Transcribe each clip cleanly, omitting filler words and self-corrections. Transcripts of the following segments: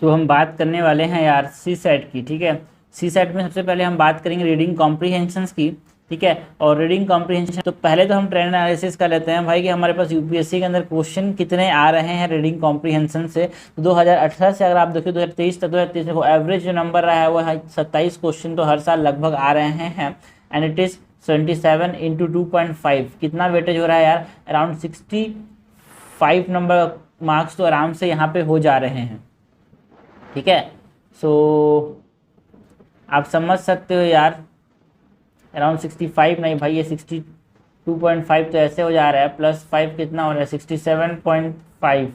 तो हम बात करने वाले हैं यार सी सेट की। ठीक है, सी सेट में सबसे पहले हम बात करेंगे रीडिंग कॉम्प्रीहेंशंस की। ठीक है, और रीडिंग कॉम्प्रीहेंशन तो पहले तो हम ट्रेंड एनालिसिस कर लेते हैं भाई कि हमारे पास यूपीएससी के अंदर क्वेश्चन कितने आ रहे हैं रीडिंग कॉम्प्रीहेंशन से। तो 2018 से अगर आप देखिए 2023 तक, 2023 देखो एवरेज जो नंबर रहा है वो है 27 क्वेश्चन तो हर साल लगभग आ रहे हैं। एंड इट इज़ 27 इंटू 2.5 कितना वेटेज हो रहा है यार, अराउंड 65 नंबर मार्क्स तो आराम से यहाँ पे हो जा रहे हैं। ठीक है, सो आप समझ सकते हो यार, अराउंड 65 नहीं भाई, ये 62.5 तो ऐसे हो जा रहा है, प्लस 5 कितना हो रहा है 67.5।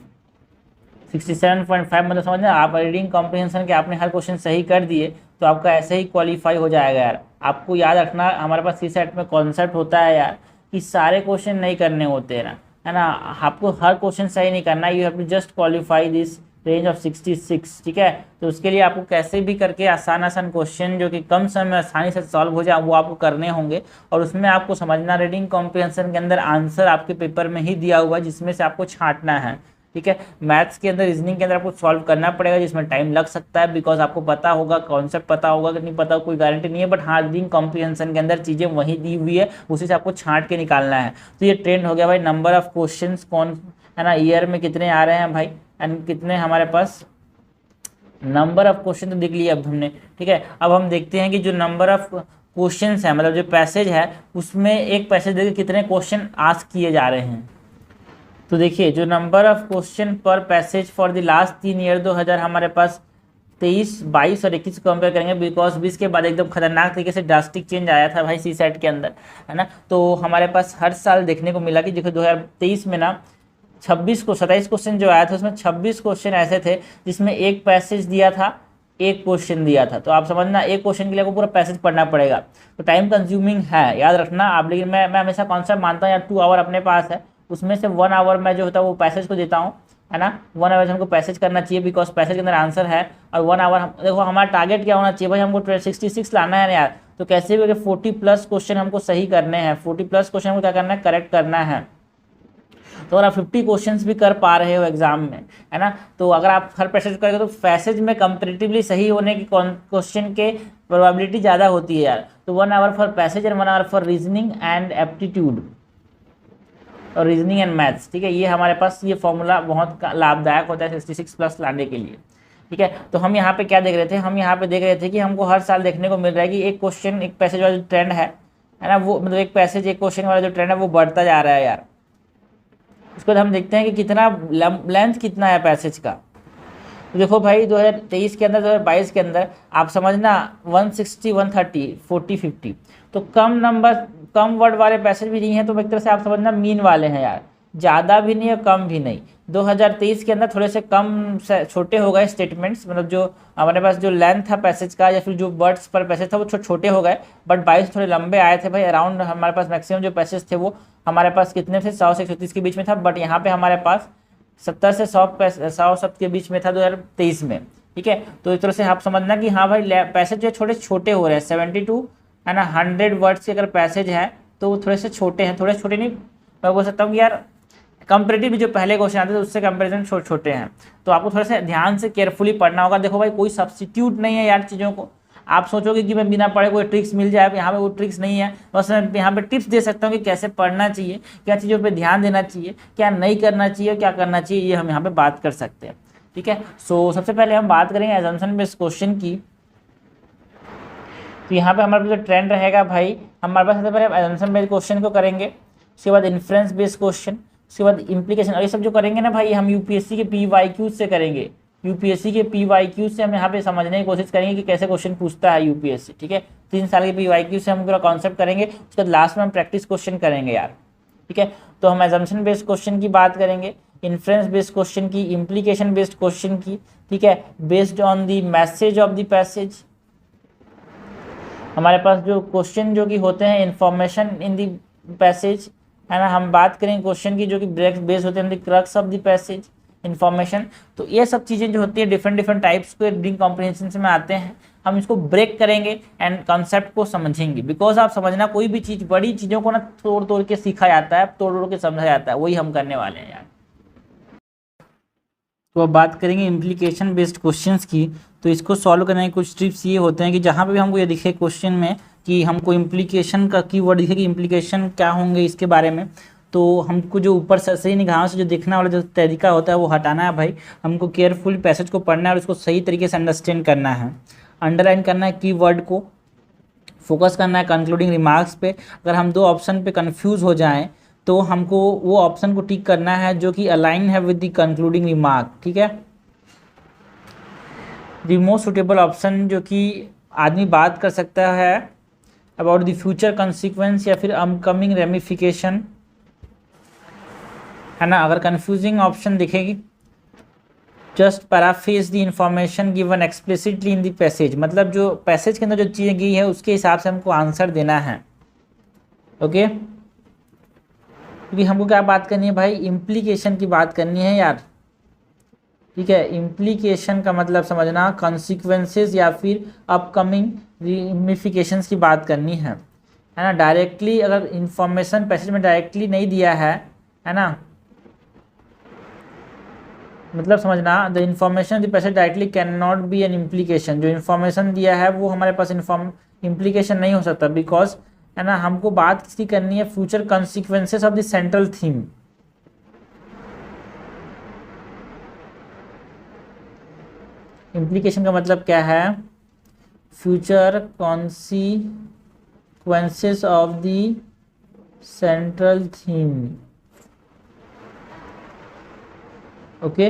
67.5 मतलब समझना, आप रीडिंग कॉम्प्रिहेंशन के आपने हर क्वेश्चन सही कर दिए तो आपका ऐसे ही क्वालिफाई हो जाएगा यार। आपको याद रखना हमारे पास सी सेट में कॉन्सेप्ट होता है यार कि सारे क्वेश्चन नहीं करने होते हैं ना, है ना। आपको हर क्वेश्चन सही नहीं करना, you have to just qualify this range of 66। ठीक है, तो उसके लिए आपको कैसे भी करके आसान आसान क्वेश्चन जो कि कम समय में आसानी से सॉल्व हो जाए वो आपको करने होंगे। और उसमें आपको समझना रीडिंग कॉम्प्रिहेंशन के अंदर आंसर आपके पेपर में ही दिया हुआ है जिसमें से आपको छांटना है। ठीक है, मैथ्स के अंदर रीजनिंग के अंदर आपको सॉल्व करना पड़ेगा जिसमें टाइम लग सकता है, बिकॉज आपको पता होगा कॉन्सेप्ट पता होगा कि नहीं पता कोई गारंटी नहीं है, बट हाँ रीडिंग कॉम्प्रिहेंशन के अंदर चीज़ें वही दी हुई है, उसी से आपको छांट के निकालना है। तो ये ट्रेंड हो गया भाई, नंबर ऑफ क्वेश्चन कौन है ना ईयर में कितने आ रहे हैं भाई, एंड कितने हमारे पास नंबर ऑफ क्वेश्चन तो देख लिया अब हमने। ठीक है, अब हम देखते हैं कि जो नंबर ऑफ क्वेश्चंस है मतलब जो पैसेज है उसमें एक पैसेज देखिए कितने क्वेश्चन आस्क किए जा रहे हैं। तो देखिए जो नंबर ऑफ क्वेश्चन पर passage for the last 3 year 2000 हमारे पास 23, 22 और 21 को कंपेयर करेंगे, बिकॉज 20 के बाद एकदम खतरनाक तरीके से ड्रास्टिक चेंज आया था भाई सी सेट के अंदर, है ना। तो हमारे पास हर साल देखने को मिला कि देखो 2023 में ना 27 क्वेश्चन जो आया था उसमें 26 क्वेश्चन ऐसे थे जिसमें एक पैसेज दिया था, एक क्वेश्चन दिया था। तो आप समझना एक क्वेश्चन के लिए आपको पूरा पैसेज पढ़ना पड़ेगा, तो टाइम कंज्यूमिंग है, याद रखना आप। लेकिन मैं हमेशा कॉन्सेप्ट मानता हूँ यार 2 आवर अपने पास है, उसमें से 1 आवर मैं जो होता है वो पैसेज को देता हूँ, है ना। 1 आवर हमको पैसेज करना चाहिए बिकॉज पैसेज के अंदर आंसर है। और 1 आवर देखो हमारा टारगेट क्या होना चाहिए भाई, हमको 66 लाना है ना यार। तो कैसे भी 40+ क्वेश्चन हमको सही करने हैं, 40+ क्वेश्चन हमको क्या करना है, करेक्ट करना है। तो अगर आप 50 क्वेश्चंस भी कर पा रहे हो एग्जाम में, है ना, तो अगर आप हर पैसेज करेंगे तो पैसेज में कंपेरेटिवली सही होने की क्वेश्चन के प्रोबेबिलिटी ज़्यादा होती है यार। तो 1 hour for passage and 1 hour for reasoning and aptitude और रीजनिंग एंड मैथ्स। ठीक है, ये हमारे पास ये फॉर्मूला बहुत लाभदायक होता है 66+ लाने के लिए। ठीक है, तो हम यहाँ पे क्या देख रहे थे, हम यहाँ पे देख रहे थे कि हमको हर साल देखने को मिल रहा है कि एक क्वेश्चन एक पैसेज वाला जो ट्रेंड है ना, वो मतलब एक पैसेज एक क्वेश्चन वाला जो ट्रेंड है वो बढ़ता जा रहा है यार। उसके बाद हम देखते हैं कि कितना लेंथ कितना है पैसेज का। तो देखो भाई 2023 के अंदर 2022 के अंदर आप समझना 160, 130, 40, 50 तो कम वर्ड वाले पैसेज भी नहीं है, तो एक तरह से आप समझना मीन वाले हैं यार, ज़्यादा भी नहीं और कम भी नहीं। 2023 के अंदर थोड़े से कम से छोटे हो गए स्टेटमेंट्स, मतलब जो हमारे पास जो लेंथ था पैसेज का या फिर जो वर्ड्स पर पैसेज था वो छोटे हो गए, बट 22 थोड़े लंबे आए थे भाई। अराउंड हमारे पास मैक्सिमम जो पैसेज थे वो हमारे पास कितने थे, 100 से 130 के बीच में था, बट यहाँ पे हमारे पास 70 से 100 शब्द के बीच में था 2023 में। ठीक है, तो एक तरह से आप समझना कि हाँ भाई पैसेज जो छोटे छोटे हो रहे हैं, 72 है ना 100 वर्ड्स के अगर पैसेज है तो वो थोड़े से छोटे हैं, थोड़े छोटे नहीं मैं बोल सकता हूँ कि यार कंपेरेटिवली जो पहले क्वेश्चन आते थे उससे कंपेरिजन छोटे हैं। तो आपको थोड़ा सा ध्यान से केयरफुली पढ़ना होगा। देखो भाई कोई सब्स्टिट्यूट नहीं है यार चीज़ों को, आप सोचोगे कि मैं बिना पढ़े कोई ट्रिक्स मिल जाए, यहाँ पे वो ट्रिक्स नहीं है। बस मैं यहाँ पे टिप्स दे सकता हूँ कि कैसे पढ़ना चाहिए, क्या चीज़ों पे ध्यान देना चाहिए, क्या नहीं करना चाहिए, क्या करना चाहिए, ये हम यहाँ पे बात कर सकते हैं। ठीक है, सो सबसे पहले हम बात करेंगे एजम्पशन बेस्ड क्वेश्चन की। तो यहाँ पे हमारे पास जो ट्रेंड रहेगा भाई, हमारे पास सबसे पहले एजम्पशन बेस्ड क्वेश्चन को करेंगे, उसके बाद इन्फ्रेंस बेस्ड क्वेश्चन, उसके बाद इम्प्लीकेशन। और ये सब जो करेंगे ना भाई हम यूपीएससी के PYQ से करेंगे, यूपीएससी के PYQ से हम यहाँ पे समझने की कोशिश करेंगे कि कैसे क्वेश्चन पूछता है यूपीएससी। ठीक है, 3 साल के PYQ से हम पूरा कॉन्सेप्ट करेंगे, उसके बाद लास्ट में हम प्रैक्टिस क्वेश्चन करेंगे यार। ठीक है, तो हम एजम्पशन बेस्ड क्वेश्चन की बात करेंगे, इन्फ्रेंस बेस्ड क्वेश्चन की, इम्प्लीकेशन बेस्ड क्वेश्चन की। ठीक है, based on the message of the passage. हमारे पास जो क्वेश्चन जो कि होते हैं इन्फॉर्मेशन इन द पैसेज, है ना, हम बात करेंगे क्वेश्चन की जो कि बेस्ड होते हैं the crux of the passage information. तो ये सब चीज़ें जो होती है डिफरेंट टाइप्स के रीडिंग कॉम्प्रिहेंशन में आते हैं, हम इसको ब्रेक करेंगे एंड कॉन्सेप्ट को समझेंगे। बिकॉज आप समझना कोई भी चीज़ बड़ी चीज़ों को ना तोड़ तोड़ के सीखा जाता है, तोड़ तोड़ के समझा जाता है, वही हम करने वाले हैं यार। तो अब बात करेंगे इम्प्लीकेशन बेस्ड क्वेश्चंस की। तो इसको सॉल्व करने के कुछ टिप्स ये होते हैं कि जहाँ पे भी हमको ये दिखे क्वेश्चन में कि हमको इम्प्लीकेशन का कीवर्ड दिखे कि इम्प्लीकेशन क्या होंगे इसके बारे में, तो हमको जो ऊपर से सही निगाहों से जो देखने वाला जो तरीका होता है वो हटाना है भाई। हमको केयरफुल पैसेज को पढ़ना है और उसको सही तरीके से अंडरस्टैंड करना है, अंडरलाइन करना है कीवर्ड को, फोकस करना है कंक्लूडिंग रिमार्क्स पे। अगर हम दो ऑप्शन पे कंफ्यूज हो जाएं तो हमको वो ऑप्शन को टिक करना है जो कि अलाइन है विद द कंक्लूडिंग रिमार्क, ठीक है। द मोस्ट सुटेबल ऑप्शन जो कि आदमी बात कर सकता है अबाउट द फ्यूचर कंसिक्वेंस या फिर अपकमिंग रेमिफिकेशन, है ना। अगर कंफ्यूजिंग ऑप्शन दिखेगी, just paraphrase the information given explicitly in the passage, मतलब जो पैसेज के अंदर जो चीज़ें गई है उसके हिसाब से हमको आंसर देना है, ओके। क्योंकि हमको क्या बात करनी है भाई, इम्प्लीकेशन की बात करनी है यार, ठीक है। इम्प्लीकेशन का मतलब समझना कॉन्सिक्वेंसेस या फिर अपकमिंग रेमिफिकेशंस की बात करनी है ना। डायरेक्टली अगर इंफॉर्मेशन पैसेज में डायरेक्टली नहीं दिया है ना, मतलब समझना the information the passage directly can not be an implication, जो इन्फॉर्मेशन दिया है वो हमारे पास इम्प्लीकेशन नहीं हो सकता, बिकॉज है ना हमको बात किसकी करनी है, future consequences of the central theme. Implication का मतलब क्या है, future consequences of the central theme, okay.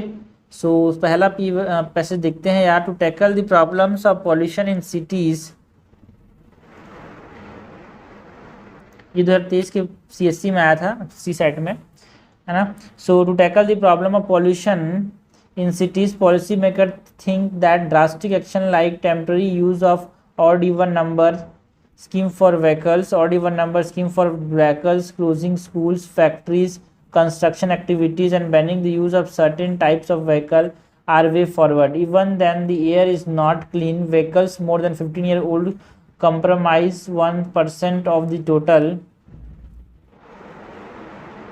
So पहला पैसेज देखते हैं यार। To tackle the problems of pollution in cities, ये 2023 के CSC में आया था, CSAT में, है ना। So to tackle the problem of pollution in cities, policy maker think that drastic action like temporary use of odd even number scheme for vehicles, odd even number scheme for vehicles, closing schools, factories, construction activities and banning the use of certain types of vehicle are way forward. Even then the air is not clean. Vehicles more than 15-year-old comprise 1% of the total,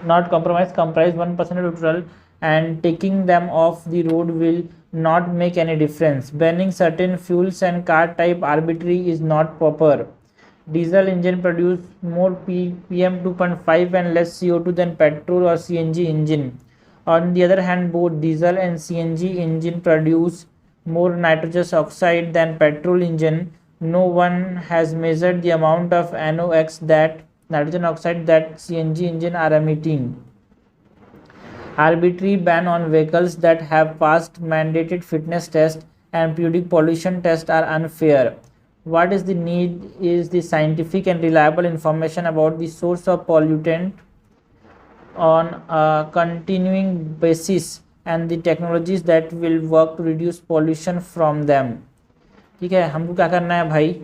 not comprise 1% of the total, and taking them off the road will not make any difference. Banning certain fuels and car type arbitrary is not proper. Diesel engine produce more PM 2.5 and less CO2 than petrol or CNG engine. On the other hand, both diesel and CNG engine produce more nitrous oxide than petrol engine. No one has measured the amount of NOx, that nitrogen oxide, that CNG engine are emitting. Arbitrary ban on vehicles that have passed mandated fitness test and periodic pollution test are unfair. What is the need is the scientific and reliable information about the source of pollutant on a continuing basis and the technologies that will work to reduce pollution from them, ठीक है। हमको क्या करना है भाई,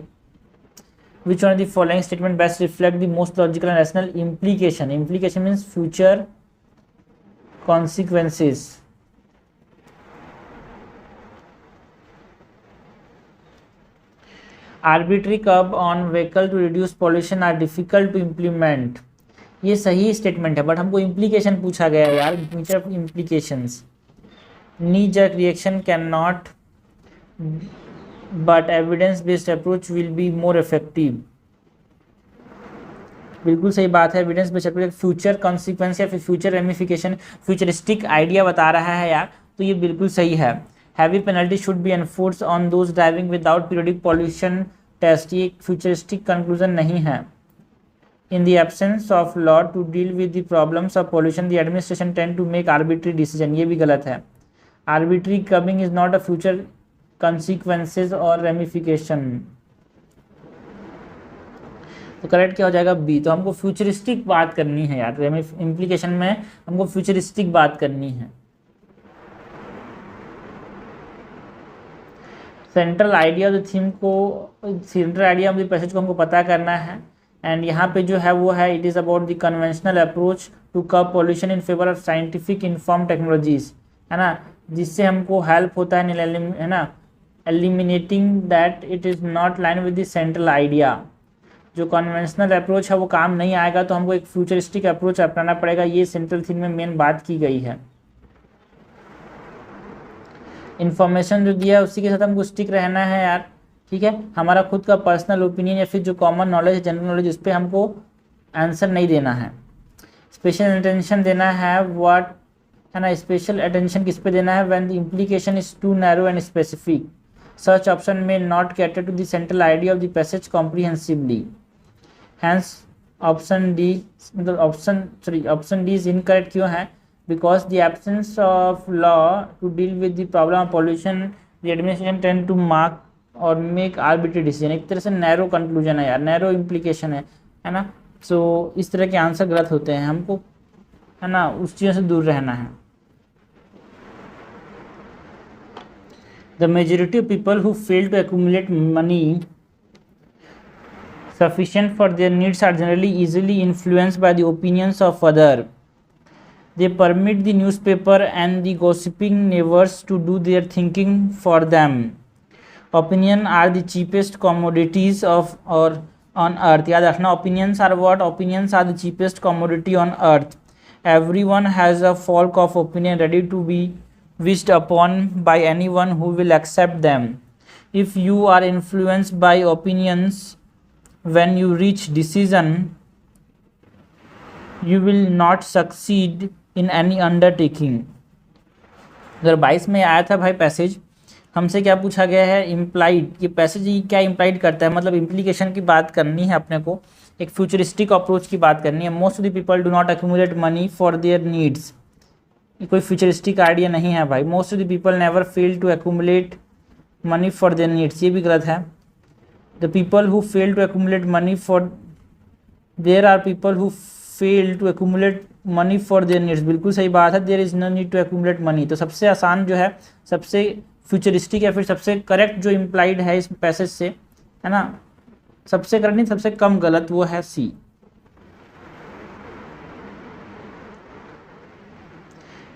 which one of the following statement best reflect the most logical and rational implication. Implication means future consequences. Arbitrary curb on vehicle to reduce pollution are difficult to implement, ये सही statement है, बट हमको implication पूछा गया है यार, nature of implications. Knee jerk reaction can not, but evidence based approach will be more effective, बिल्कुल सही बात है। Evidence based approach future consequence या फिर फ्यूचर रेमिफिकेशन फ्यूचरिस्टिक आइडिया बता रहा है यार, तो ये बिल्कुल सही है। Heavy penalty should be enforce on those driving without periodic pollution test, ये फ्यूचरिस्टिक कंक्लूजन नहीं है। In the absence of law to deal with the problems of pollution the administration tend to make arbitrary decision, ये भी गलत है। Arbitrary coming is not a future consequences और ramification, तो correct क्या हो जाएगा, बी। तो हमको फ्यूचरिस्टिक बात करनी है यार, इम्प्लीकेशन में हमको फ्यूचरिस्टिक बात करनी है। Central idea of the theme को, central idea of the passage को हमको पता करना है, एंड यहाँ पे जो है वो है it is about the conventional approach to curb pollution in favour of scientific inform technologies, है ना, जिससे हमको हेल्प होता है ना, eliminating that it is not line with the central idea. जो कन्वेंशनल अप्रोच है वो काम नहीं आएगा, तो हमको एक फ्यूचरिस्टिक अप्रोच अपनाना पड़ेगा, ये सेंट्रल थीम में मेन बात की गई है। इन्फॉर्मेशन जो दिया है उसी के साथ हमको स्टिक रहना है यार, ठीक है। हमारा खुद का पर्सनल ओपिनियन या फिर जो कॉमन नॉलेज है, जनरल नॉलेज, उस पर हमको आंसर नहीं देना है। स्पेशल अटेंशन देना है व्हाट, है ना, स्पेशल अटेंशन किस पे देना है, when the implication is too narrow and specific, such option में not cater to the central idea of the passage comprehensively, hence option D, मतलब ऑप्शन डी इज इनकरेक्ट क्यों है, because the absence of law to deal with the problem of pollution the administration tend to mark और make arbitrary decision. एक तरह से narrow conclusion है यार, narrow implication है ना। सो इस तरह के आंसर गलत होते हैं, हमको, है ना, उस चीज़ों से दूर रहना है। The majority of people who fail to accumulate money sufficient for their needs are generally easily influenced by the opinions of other. They permit the newspaper and the gossiping neighbors to do their thinking for them. Opinion are the cheapest commodities of or on earth. याद रखना, opinions are what? Opinions are the cheapest commodity on earth. Everyone has a folk of opinion ready to be wished upon by anyone who will accept them. If you are influenced by opinions when you reach decision, you will not succeed in any undertaking. अगर 22 में आया था भाई passage, हमसे क्या पूछा गया है, इम्प्लाइड, ये पैसेज क्या इम्प्लाइड करता है, मतलब इम्प्लीकेशन की बात करनी है अपने को, एक फ्यूचरिस्टिक अप्रोच की बात करनी है। Most of the people do not accumulate money for their needs, ये कोई फ्यूचरिस्टिक आइडिया नहीं है भाई। Most of the people never fail to accumulate money for their needs, ये भी गलत है। The people who fail to accumulate money for, there are people who fail to accumulate money for their needs, बिल्कुल सही बात है। There is no need to accumulate money, तो सबसे आसान जो है, सबसे फ्यूचरिस्टिक या फिर सबसे करेक्ट जो इम्प्लाइड है इस पैसेज से, है ना, सबसे करेक्ट नहीं, सबसे कम गलत, वो है सी।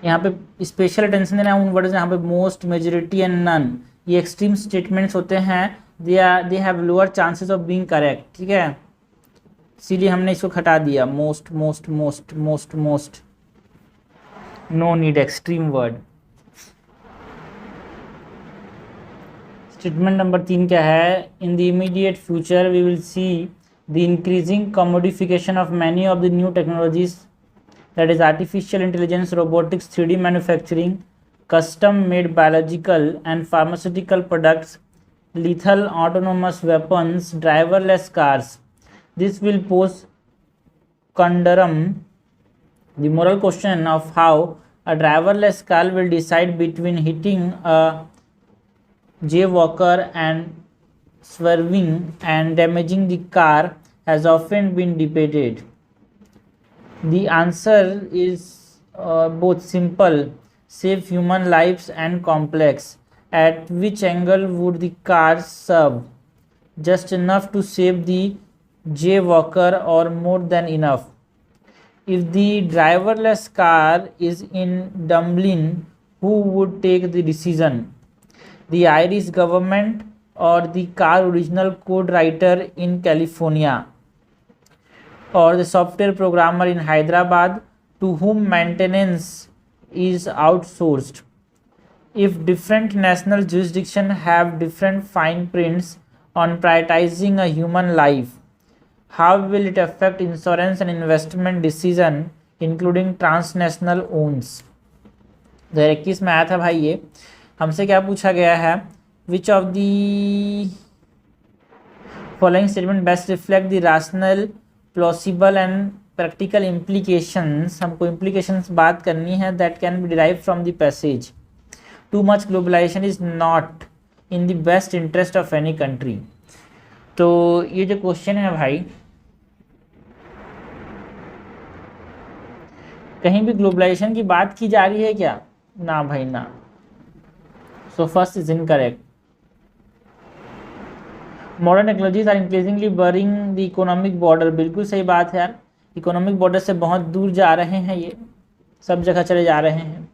यहाँ पे स्पेशल अटेंशन देना है उन वर्ड्स यहाँ पे मोस्ट, मेजॉरिटी एंड नन, ये एक्सट्रीम स्टेटमेंट्स होते हैं, they have lower chances of being correct, ठीक है, इसीलिए हमने इसको हटा दिया। Most most most most most, no need extreme word. Statement number 3 क्या है, in the immediate future we will see the increasing commodification of many of the new technologies, that is artificial intelligence, robotics, 3D manufacturing, custom made biological and pharmaceutical products, lethal autonomous weapons, driverless cars. This will pose conundrum, the moral question of how a driverless car will decide between hitting a jaywalker and swerving and damaging the car has often been debated. The answer is both simple, save human lives, and complex. At which angle would the car serve? Just enough to save the jaywalker or more than enough? If the driverless car is in Dublin, who would take the decision? The Irish government or the car original code writer in California? Or the software programmer in Hyderabad to whom maintenance is outsourced? If different national jurisdictions have different fine prints on prioritizing a human life, how will it affect insurance and investment decision including transnational owns? 2021 में आया था भाई ये, हमसे क्या पूछा गया है, which of the following statement best reflect the rational, plausible and practical implications, हमको इम्प्लीकेशंस बात करनी है, that can be derive from the passage. Too much globalisation is not in the best interest of any country. तो ये जो question है भाई, कहीं भी ग्लोबलाइजेशन की बात की जा रही है क्या? ना भाई ना। So first is incorrect. Modern technologies are increasingly blurring the economic border, बिल्कुल सही बात है यार, इकोनॉमिक बॉर्डर से बहुत दूर जा रहे हैं, ये सब जगह चले जा रहे हैं।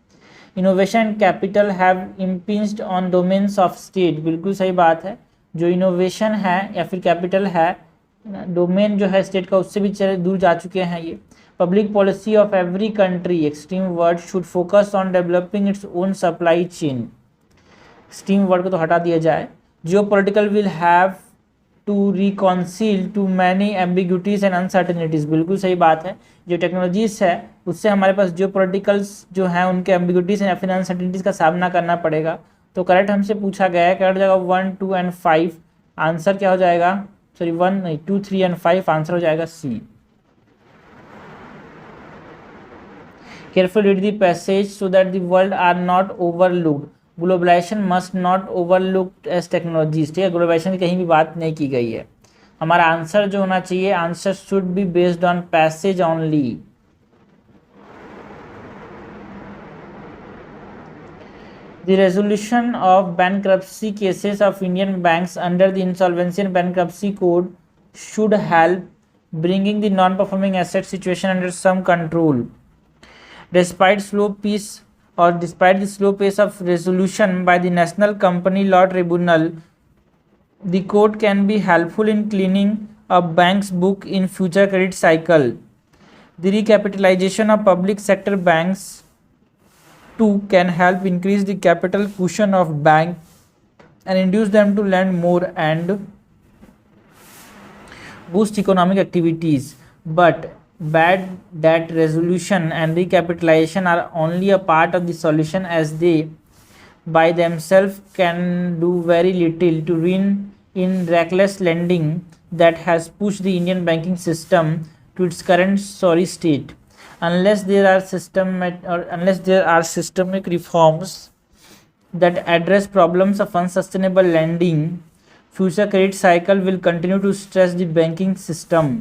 Innovation and capital have impinged on domains of state, बिल्कुल सही बात है, जो इनोवेशन है या फिर कैपिटल है, डोमेन जो है स्टेट का, उससे भी चले दूर जा चुके हैं ये। Public policy of every country, extreme word, should focus on developing its own supply chain. Extreme word को तो हटा दिया जाए। Geopolitical will have to reconcile too many ambiguities and uncertainties, बिल्कुल सही बात है। जो टेक्नोलॉजीज है उससे हमारे पास जियो पॉलिटिकल्स जो हैं उनके एम्बिग्यूटीज या फिर अनसर्टेनिटीज का सामना करना पड़ेगा। तो करेक्ट हमसे पूछा गया है, करेक्ट जगह 1, 2 एंड 5, आंसर क्या हो जाएगा, सॉरी 1 नहीं 2, 3 एंड 5, आंसर हो जाएगा सी। Carefully read the passage so that the world are not overlooked. Globalization must not overlooked as technologies, ठीक है, ग्लोबलाइजेशन की कहीं भी बात नहीं की गई है। हमारा आंसर जो होना चाहिए, answer should be based on passage only. The resolution of bankruptcy cases of Indian banks under the Insolvency and Bankruptcy Code should help bringing the non-performing asset situation under some control. Despite the slow pace of resolution by the National Company Law Tribunal, the code can be helpful in cleaning a bank's book in future credit cycle. The recapitalization of public sector banks too can help increase the capital cushion of bank and induce them to lend more and boost economic activities. But bad debt resolution and recapitalization are only a part of the solution, as they by themselves can do very little to rein in reckless lending that has pushed the Indian banking system to its current sorry state. Unless there are systemic reforms that address problems of unsustainable lending, future credit cycle will continue to stress the banking system.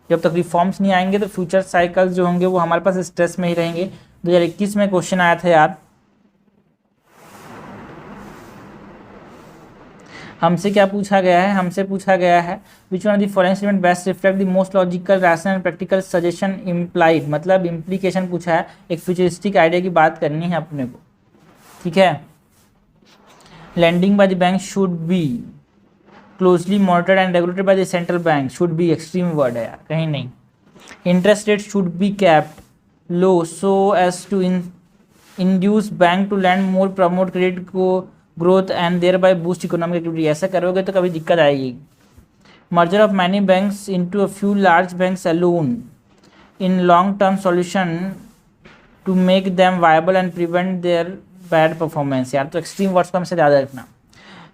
जब तक reforms नहीं आएंगे तो future cycles जो होंगे वो हमारे पास stress में ही रहेंगे। 2021 में क्वेश्चन आया था यार, हमसे क्या पूछा गया है, हमसे पूछा गया है which one of the following statement best reflect the most logical rational and practical suggestion implied, मतलब इम्प्लीकेशन पूछा है, एक फ्यूचरिस्टिक आइडिया की बात करनी है अपने को, ठीक है। Lending by the bank should be closely monitored and regulated by the central bank, should be extreme word है यार, कहीं नहीं। Interest rate should be capped low so as to induce bank to lend more, promote credit को growth and thereby boost economic activity, ऐसा करोगे तो कभी दिक्कत आएगी। Merger of many banks into a few large banks alone in long term solution to make them viable and prevent their bad performance, यार तो extreme words को हमसे याद रखना।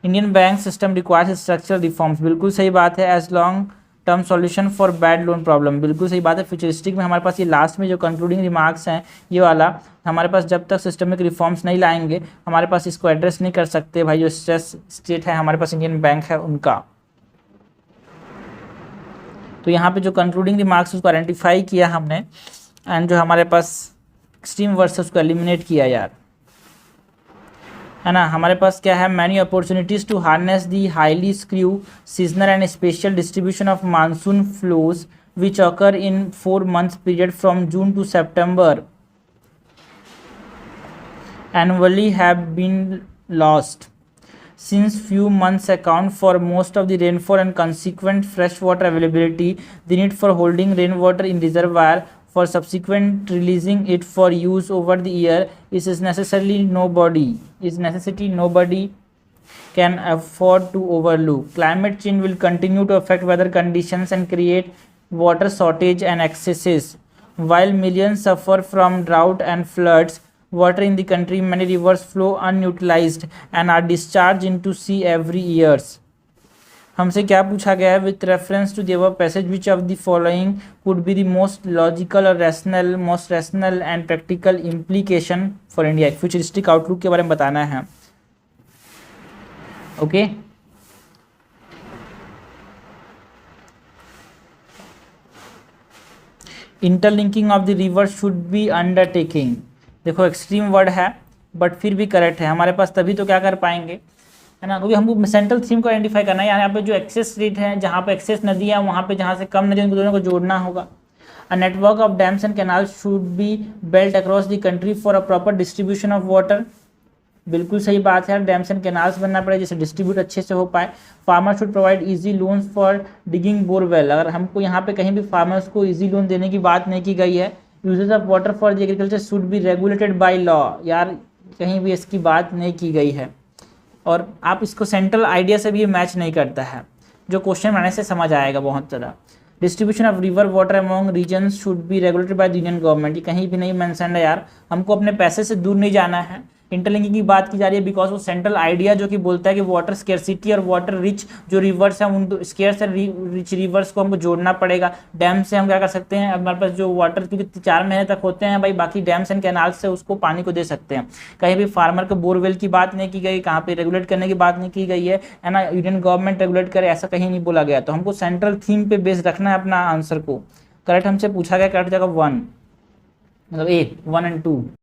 Indian bank system requires structural reforms, बिल्कुल सही बात है। As long term solution for bad loan problem, बिल्कुल सही बात है। फ्यूचरिस्टिक में हमारे पास ये लास्ट में जो कंक्लूडिंग रिमार्क्स हैं ये वाला, हमारे पास जब तक सिस्टमिक रिफॉर्म्स नहीं लाएंगे हमारे पास इसको एड्रेस नहीं कर सकते भाई। जो स्ट्रेस स्टेट है हमारे पास इंडियन बैंक है उनका, तो यहाँ पे जो कंक्लूडिंग रिमार्क्स उसको आइडेंटिफाई किया हमने एंड जो हमारे पास एक्सट्रीम वर्ड्स उसको एलिमिनेट किया यार, है ना। हमारे पास क्या है, many opportunities to harness the highly skewed seasonal and special distribution of monsoon flows which occur in 4 months period from June to September annually have been lost. Since few months account for most of the rainfall and consequent freshwater availability, the need for holding rainwater in reservoir for subsequent releasing it for use over the year is necessity nobody can afford to overlook. Climate change will continue to affect weather conditions and create water shortage and excesses. While millions suffer from drought and floods, water in the country, many rivers flow unutilized and are discharged into sea every year. हमसे क्या पूछा गया है, with reference to the above passage which of the following could be the most logical और most rational and practical implication for India. Futuristic outlook के बारे में बताना है, okay. Interlinking of the river should be undertaking, देखो extreme word है but फिर भी करेक्ट है हमारे पास, तभी तो क्या कर पाएंगे, है ना, क्योंकि हमको सेंट्रल थीम को आइडेंटिफाई करना है। यहाँ पे जो एक्सेस रेट है, जहाँ पे एक्सेस नदी है वहाँ पे जहाँ से कम नदी है उनको दोनों को जोड़ना होगा। A network of dams and canals should be built across the country for a proper distribution of water, बिल्कुल सही बात है। डैम्स एंड कैनाल्स बनना पड़े जिससे डिस्ट्रीब्यूट अच्छे से हो पाए। Farmer should provide easy loans for digging borewell, अगर हमको यहाँ पे कहीं भी फार्मर्स को इजी लोन देने की बात नहीं की गई है। Uses of water for the agriculture should be regulated by law, यार कहीं भी इसकी बात नहीं की गई है। और आप इसको सेंट्रल आइडिया से भी ये मैच नहीं करता है, जो क्वेश्चन बनाने से समझ आएगा बहुत ज़्यादा। Distribution of river water among regions should be regulated by the union government, ये कहीं भी नहीं मेंशन है यार, हमको अपने पैसे से दूर नहीं जाना है। इंटरलिंकिंग की बात की जा रही है बिकॉज वो सेंट्रल आइडिया जो कि बोलता है कि वाटर स्केर्सिटी और वाटर रिच जो रिवर्स है उन स्केर्स और रिच रिवर्स को हमको जोड़ना पड़ेगा। डैम से हम क्या कर सकते हैं, हमारे पास जो वाटर क्योंकि 4 महीने तक होते हैं भाई, बाकी डैम्स एंड कैनाल से उसको पानी को दे सकते हैं। कहीं भी फार्मर को बोरवेल की बात नहीं की गई, कहाँ पे रेगुलेट करने की बात नहीं की गई है ना, यूनियन गवर्नमेंट रेगुलेट करे ऐसा कहीं नहीं बोला गया। तो हमको सेंट्रल थीम पे बेस रखना है अपना आंसर को। करेक्ट हमसे पूछा गया, करेक्ट जगह 1 मतलब A 1 और 2।